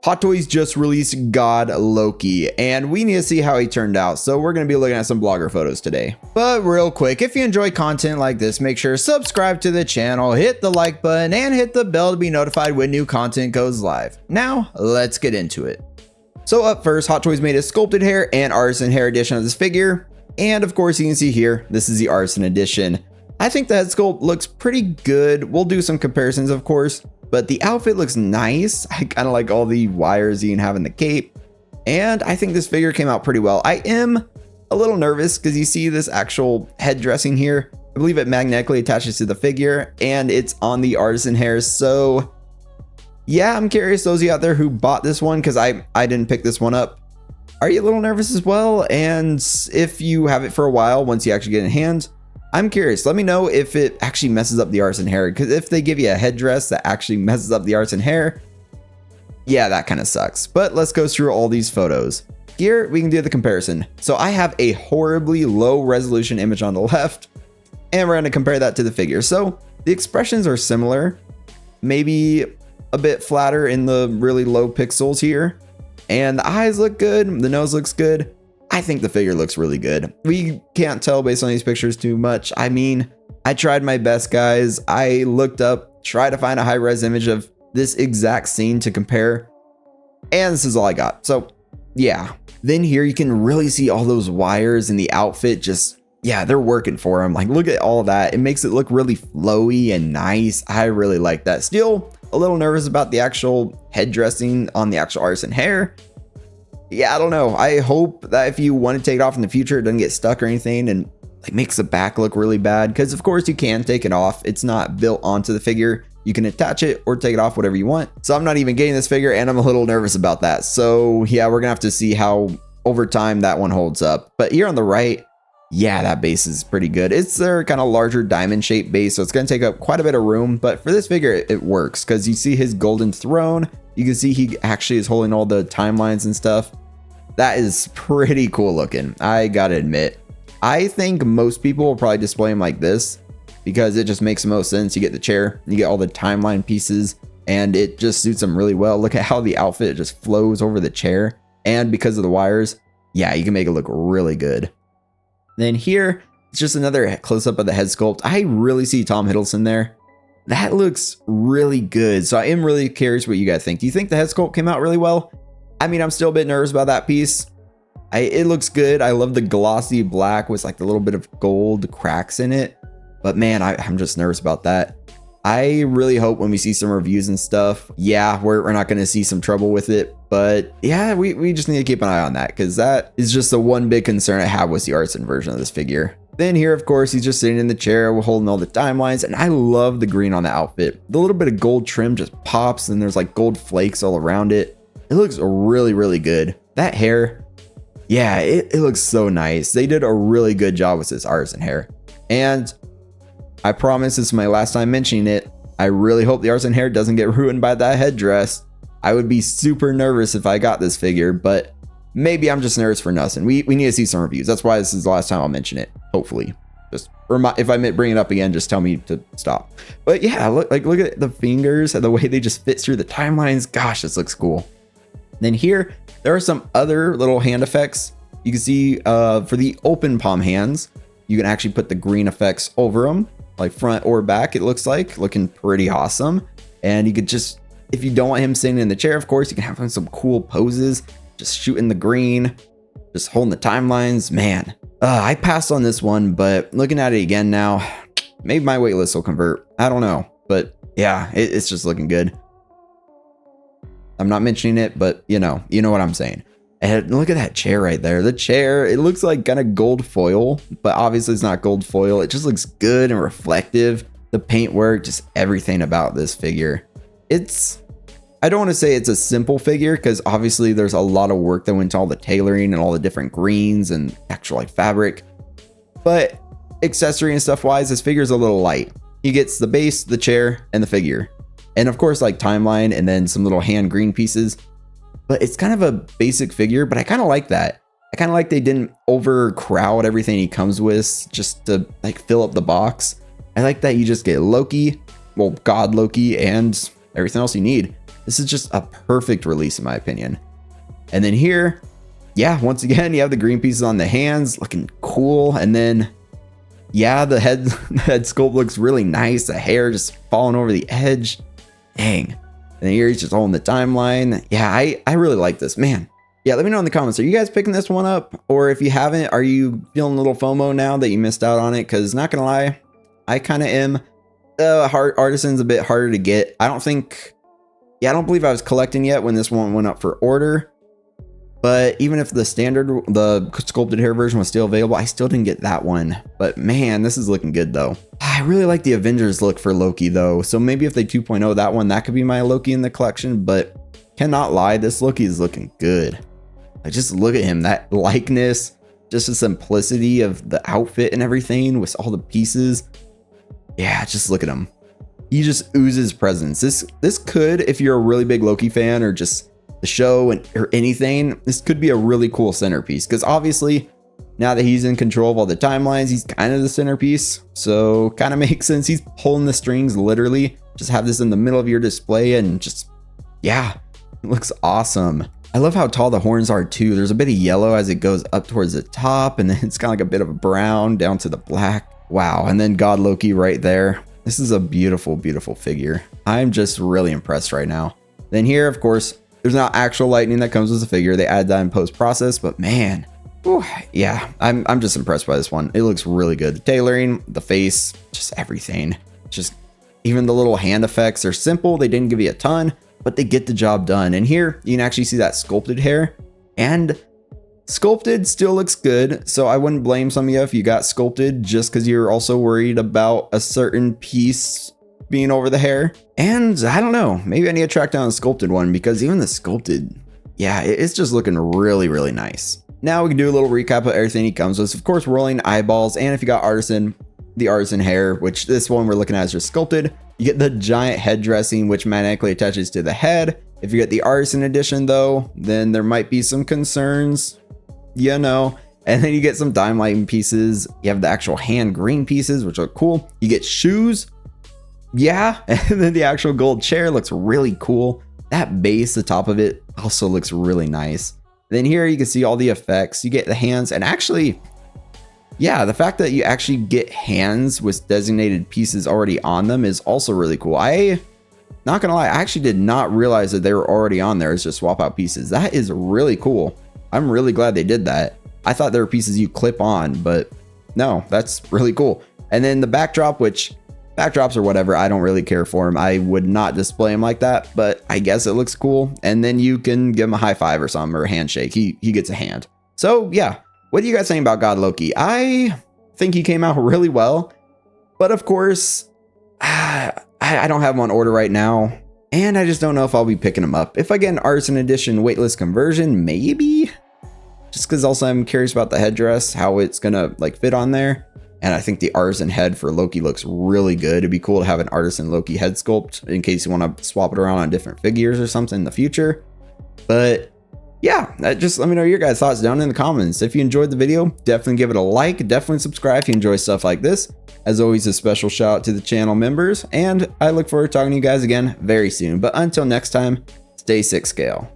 Hot Toys just released God Loki, and we need to see how he turned out, so we're going to be looking at some blogger photos today. But real quick, if you enjoy content like this, make sure to subscribe to the channel, hit the like button, and hit the bell to be notified when new content goes live. Now, let's get into it. So up first, Hot Toys made a sculpted hair and artisan hair edition of this figure, and of course you can see here, this is the artisan edition. I think the head sculpt looks pretty good. We'll do some comparisons, of course. But the outfit looks nice. I kind of like all the wires you can have in the cape. And I think this figure came out pretty well. I am a little nervous because you see this actual head dressing here. I believe it magnetically attaches to the figure and it's on the artisan hair. So yeah, I'm curious those of you out there who bought this one, because I didn't pick this one up. Are you a little nervous as well? And if you have it for a while, once you actually get it in hand, I'm curious. Let me know if it actually messes up the artisan hair, because if they give you a headdress that actually messes up the artisan hair, yeah, that kind of sucks. But let's go through all these photos. Here we can do the comparison. So I have a horribly low resolution image on the left, and we're going to compare that to the figure. So the expressions are similar, maybe a bit flatter in the really low pixels here, and the eyes look good, the nose looks good. I think the figure looks really good. We can't tell based on these pictures too much. I mean, I tried my best, guys. I looked up, tried to find a high-res image of this exact scene to compare, and this is all I got. So yeah. Then here you can really see all those wires in the outfit. Just, yeah, they're working for him. Like, look at all that. It makes it look really flowy and nice. I really like that. Still a little nervous about the actual head dressing on the actual artisan hair. Yeah, I don't know. I hope that if you want to take it off in the future, it doesn't get stuck or anything and like makes the back look really bad. Because of course you can take it off. It's not built onto the figure. You can attach it or take it off, whatever you want. So I'm not even getting this figure, and I'm a little nervous about that. So yeah, we're gonna have to see how over time that one holds up. But here on the right, yeah, that base is pretty good. It's their kind of larger diamond shaped base, so it's gonna take up quite a bit of room. But for this figure, it works because you see his golden throne. You can see he actually is holding all the timelines and stuff. That is pretty cool looking, I gotta admit. I think most people will probably display him like this because it just makes the most sense. You get the chair, you get all the timeline pieces, and it just suits him really well. Look at how the outfit just flows over the chair, and because of the wires, yeah, you can make it look really good. Then here, it's just another close-up of the head sculpt. I really see Tom Hiddleston there. That looks really good. So I am really curious what you guys think. Do you think the head sculpt came out really well? I mean, I'm still a bit nervous about that piece. It looks good. I love the glossy black with like the little bit of gold cracks in it. But man, I'm just nervous about that. I really hope when we see some reviews and stuff, yeah, we're not going to see some trouble with it. But yeah, we just need to keep an eye on that, because that is just the one big concern I have with the artisan version of this figure. Then here, of course, he's just sitting in the chair holding all the timelines, and I love the green on the outfit. The little bit of gold trim just pops, and there's like gold flakes all around it. It looks really, really good. That hair, yeah, it looks so nice. They did a really good job with this artisan hair. And I promise this is my last time mentioning it. I really hope the artisan hair doesn't get ruined by that headdress. I would be super nervous if I got this figure, but maybe I'm just nervous for nothing. We need to see some reviews. That's why this is the last time I'll mention it. Hopefully, just if I bring it up again, just tell me to stop. But yeah, look at the fingers and the way they just fit through the timelines. Gosh, this looks cool. Then here, there are some other little hand effects. You can see for the open palm hands, you can actually put the green effects over them, like front or back, it looks like. Looking pretty awesome. And you could just, if you don't want him sitting in the chair, of course, you can have him some cool poses, just shooting the green, just holding the timelines. Man, I passed on this one, but looking at it again now, maybe my waitlist will convert. I don't know, but yeah, it's just looking good. I'm not mentioning it, but you know what I'm saying. And look at that chair right there. The chair, it looks like kind of gold foil, but obviously it's not gold foil. It just looks good and reflective. The paintwork, just everything about this figure. I don't want to say it's a simple figure, because obviously there's a lot of work that went to all the tailoring and all the different greens and actual like fabric. But accessory and stuff wise, this figure is a little light. He gets the base, the chair, and the figure. And of course, like timeline and then some little hand green pieces. But it's kind of a basic figure, but I kind of like that. I kind of like they didn't overcrowd everything he comes with just to like fill up the box. I like that you just get Loki, well, God Loki, and everything else you need. This is just a perfect release in my opinion. And then here, yeah, once again, you have the green pieces on the hands looking cool. And then, yeah, the head sculpt looks really nice. The hair just falling over the edge. Dang. And then here he's just holding the timeline. Yeah, I really like this, man. Yeah, let me know in the comments. Are you guys picking this one up? Or if you haven't, are you feeling a little FOMO now that you missed out on it? Because not gonna lie, I kind of am. Artisan's a bit harder to get. I don't believe I was collecting yet when this one went up for order. But even if the sculpted hair version was still available, I still didn't get that one. But man, this is looking good though. I really like the Avengers look for Loki though. So maybe if they 2.0 that one, that could be my Loki in the collection. But cannot lie, this Loki is looking good. Like, just look at him, that likeness, just the simplicity of the outfit and everything with all the pieces. Yeah, just look at him. He just oozes presence. This could, if you're a really big Loki fan or just the show or anything, this could be a really cool centerpiece. Because obviously, now that he's in control of all the timelines, he's kind of the centerpiece. So kind of makes sense. He's pulling the strings literally. Just have this in the middle of your display and just, yeah, it looks awesome. I love how tall the horns are too. There's a bit of yellow as it goes up towards the top, and then it's kind of like a bit of a brown down to the black. Wow. And then God Loki right there. This is a beautiful, beautiful figure. I'm just really impressed right now. Then here, of course, there's not actual lightning that comes with the figure. They add that in post-process, but man, whew, yeah, I'm just impressed by this one. It looks really good. The tailoring, the face, just everything. Just even the little hand effects are simple. They didn't give you a ton, but they get the job done. And here you can actually see that sculpted hair, and sculpted still looks good. So I wouldn't blame some of you if you got sculpted just because you're also worried about a certain piece being over the hair. And I don't know, maybe I need to track down a sculpted one, because even the sculpted, yeah, it's just looking really, really nice. Now we can do a little recap of everything he comes with. Of course, rolling eyeballs, and if you got Artisan, the Artisan hair, which this one we're looking at is just sculpted. You get the giant head dressing, which magnetically attaches to the head. If you get the Artisan edition though, then there might be some concerns, you know. And then you get some dime lighting pieces. You have the actual hand green pieces, which look cool. You get shoes. Yeah. And then the actual gold chair looks really cool. That base, the top of it, also looks really nice. Then here you can see all the effects. You get the hands, and actually, yeah, the fact that you actually get hands with designated pieces already on them is also really cool. Not gonna lie, I actually did not realize that they were already on there. It's just swap out pieces. That is really cool. I'm really glad they did that. I thought there were pieces you clip on, but no, that's really cool. And then the backdrop, which backdrops or whatever, I don't really care for them. I would not display them like that, but I guess it looks cool. And then you can give him a high five or something, or a handshake. He gets a hand. So yeah, what do you guys think about God Loki? I think he came out really well, but of course, I don't have him on order right now, and I just don't know if I'll be picking him up. If I get an Artisan edition waitlist conversion, maybe, just because also I'm curious about the headdress, how it's gonna like fit on there. And I think the Artisan head for Loki looks really good. It'd be cool to have an Artisan Loki head sculpt in case you want to swap it around on different figures or something in the future. But yeah, just let me know your guys' thoughts down in the comments. If you enjoyed the video, definitely give it a like. Definitely subscribe if you enjoy stuff like this. As always, a special shout out to the channel members. And I look forward to talking to you guys again very soon. But until next time, stay 6 scale.